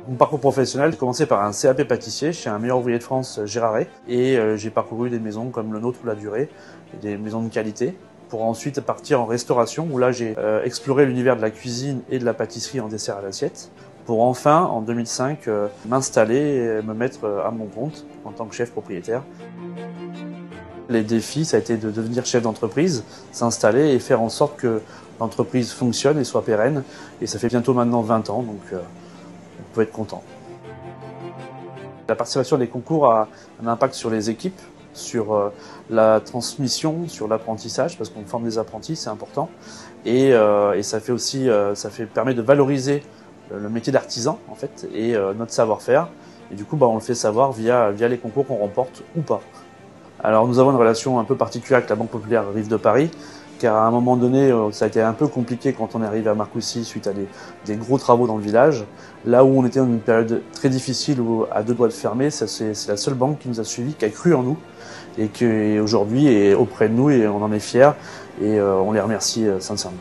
Mon parcours professionnel, j'ai commencé par un CAP pâtissier chez un meilleur ouvrier de France, Gérardret, et j'ai parcouru des maisons comme le nôtre ou la Durée, des maisons de qualité, pour ensuite partir en restauration, où là j'ai exploré l'univers de la cuisine et de la pâtisserie en dessert à l'assiette, pour enfin, en 2005, m'installer et me mettre à mon compte en tant que chef propriétaire. Les défis, ça a été de devenir chef d'entreprise, s'installer et faire en sorte que l'entreprise fonctionne et soit pérenne. Et ça fait bientôt maintenant 20 ans, donc on peut être content. La participation des concours a un impact sur les équipes, sur la transmission, sur l'apprentissage, parce qu'on forme des apprentis, c'est important. Et ça fait aussi, permet de valoriser le métier d'artisan en fait et notre savoir-faire. Et du coup, on le fait savoir via les concours qu'on remporte ou pas. Alors nous avons une relation un peu particulière avec la Banque Populaire Rive de Paris, car à un moment donné, ça a été un peu compliqué quand on est arrivé à Marcoussis suite à des gros travaux dans le village. Là où on était dans une période très difficile, où à deux doigts de fermer, c'est la seule banque qui nous a suivis, qui a cru en nous, et qui aujourd'hui est auprès de nous, et on en est fiers, et on les remercie sincèrement.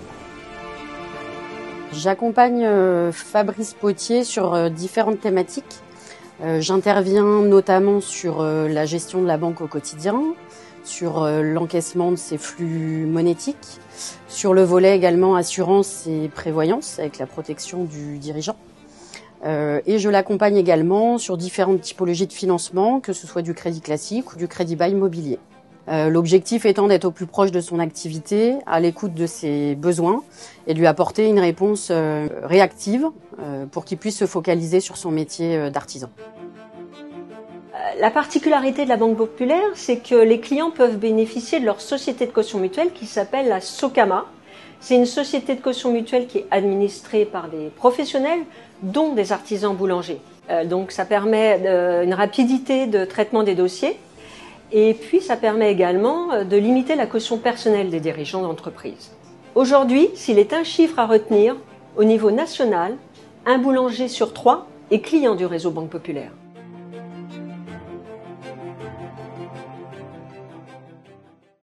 J'accompagne Fabrice Potier sur différentes thématiques. J'interviens notamment sur la gestion de la banque au quotidien, sur l'encaissement de ses flux monétiques, sur le volet également assurance et prévoyance avec la protection du dirigeant. Et je l'accompagne également sur différentes typologies de financement, que ce soit du crédit classique ou du crédit bail immobilier. L'objectif étant d'être au plus proche de son activité, à l'écoute de ses besoins et de lui apporter une réponse réactive pour qu'il puisse se focaliser sur son métier d'artisan. La particularité de la Banque Populaire, c'est que les clients peuvent bénéficier de leur société de caution mutuelle qui s'appelle la Socama. C'est une société de caution mutuelle qui est administrée par des professionnels, dont des artisans boulangers. Donc ça permet une rapidité de traitement des dossiers. Et puis, ça permet également de limiter la caution personnelle des dirigeants d'entreprise. Aujourd'hui, s'il est un chiffre à retenir, au niveau national, un boulanger sur 3 est client du réseau Banque Populaire.